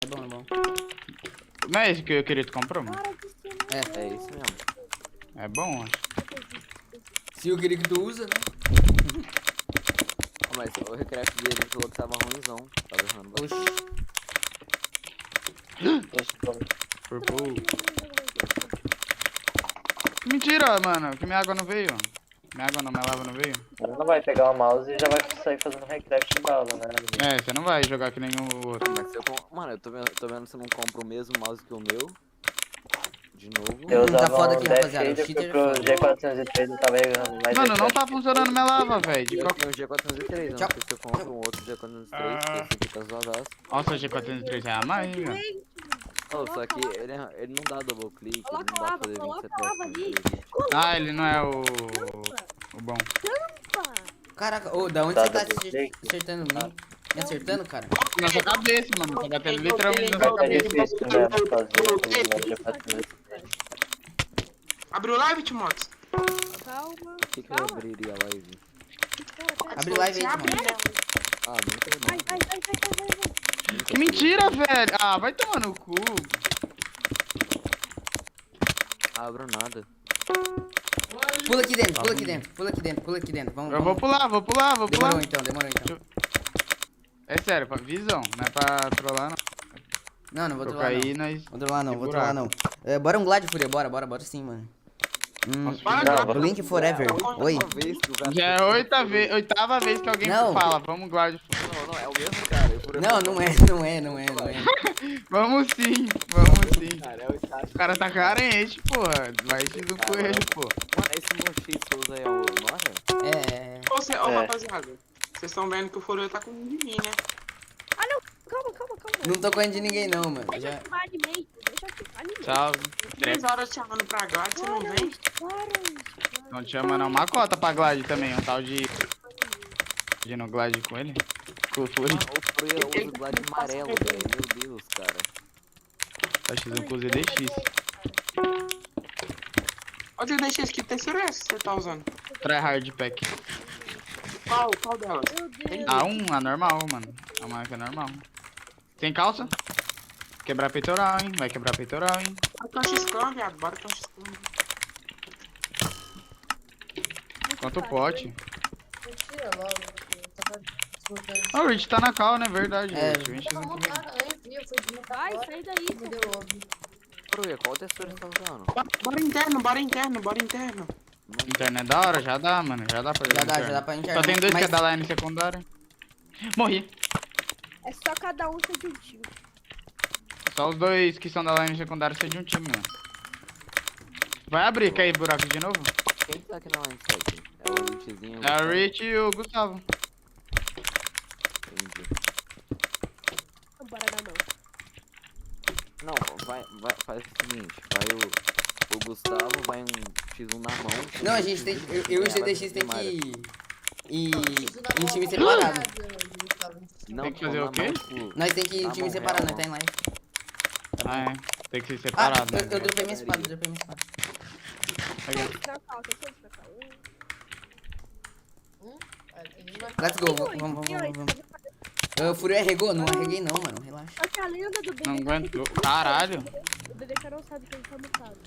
É bom, é bom. Não é esse que eu queria que tu comprou, mano? É isso mesmo. É bom, acho. Se eu queria que tu usa, né? Mas o recraft dele falou que tava ruimzão. Tava errando bastante. Por pouco. Mentira, mano. Que minha água não veio. Minha água não, minha lava não veio. Ele não vai pegar o mouse e já vai sair fazendo recraft de bala, né? É, você não vai jogar que nenhum outro. Mas se eu Mano, eu tô vendo se eu não compro o mesmo mouse que o meu. De novo. Eu Tá usava foda um aqui, Death rapaziada, o Shader cheater é pro foda. G403 eu tava errando, mas Mano, não tá funcionando minha lava, velho. De Eu qualquer... tenho o G403, eu não Tchau. sei se eu compro um outro G403, porque esse aqui tá zoadaço. Nossa, o G403 é a mais, hein, velho. Oh, só que ele não dá double click, ele não dá pra fazer 20 coloca CPS. lava ali. Ah, ele não é o bom. Caraca, ô, da onde Tá, você tá double click. acertando me acertando, cara? Na sua cabeça, mano. Tá batendo literalmente na Vai sua ser cabeça. difícil mesmo fazer o G403. Abriu live, Timotes? Calma. Por que eu abriria a live? Abre live aí, Você abre, mano. né? Ah, não tem Vai, vai, vai, vai, vai, vai. Que mentira, velho. Ah, vai tomar no cu. Abro nada. Pula aqui dentro, pula aqui dentro, pula aqui dentro, pula aqui dentro. Vamos, Eu vou vamos. pular, vou pular, vou pular. Demorou então, demorou então. É sério, visão. Não é pra trollar, não. Não, não vou Pra trollar não. cair, nós... Vou trollar não, Que vou trollar não. É, bora um Glad Fúria, bora sim, mano. Bora, Blink Forever. Oi. Uma vez que o cara Já é a oitava vez que alguém Não. fala, vamos guarda. Não, é o mesmo cara. Não é. Vamos sim, vamos sim. Cara, é o Itachi. O cara tá carente, porra. Vai te do coelho, pô. Mano, esse meu X Souza é o Nora? É. Ô, rapaziada, vocês estão vendo que o Furor tá com um de mim, né? Calma, calma, calma. Não tô correndo de ninguém não, mano. Deixa Já... eu ativar animate. Deixa eu ativar animate. Tchau. 3 horas te chamando pra Glad, você não vem? Não te chama não. Uma cota pra Glide também, um tal de... De no Glide com ele. Com o Fury. O Furor usa o Glad amarelo, velho. Meu Deus, cara. Tá X1 com o ZDX. Ô, DDX, que textura é essa que você tá usando? Tryhard pack. Qual delas? Meu Deus. A normal, mano. A marca normal. Sem calça? Quebrar peitoral, hein? Vai quebrar peitoral, hein? Bora que é um X-Cam, viado. Bora que é um X-Cam. Quanto pote. Mentira logo, eu tava desbloqueando. Ah, o Rich tá na cal, né? Verdade. É. Rich. Vem Tava X1 comigo. montado, eu vi, eu fui desmontar Vai, agora. sai daí, Me deu lobby. Furor, qual textura você tá usando? Bora interno, bora interno, bora interno. Internet da hora, já dá, mano. Já dá pra jogar Já interno. dá pra gente. Só tem dois que é Mas- da line secundária. Morri. É só cada um ser de um time. Só os dois que são da line secundária ser de um time, mano. Vai abrir, quer ir buraco de novo? Quem que tá aqui na line site? É o Richzinho. É o Rich e o Gustavo. Entendi. Bora dar mão. Não, faz o seguinte. Vai o Gustavo, vai um X1 na mão. Não, a gente tem. Eu e o CDX tem que ir. Isso na Em time mão, separado. Não, Tem que fazer o quê? Nós tem que ir em Na time mão separado, real, nós tá em live. Ah, é. Tem que ser Ah, separado, né? eu dropei minha espada, dropei minha espada. Todos pra cá, todos pra cá. Let's go, vamos. O Fúria arregou? Não arreguei não, mano, relaxa. Só que a lenda do bebê. Não aguentou. Caralho. O bebê não sabe que ele tá mutado.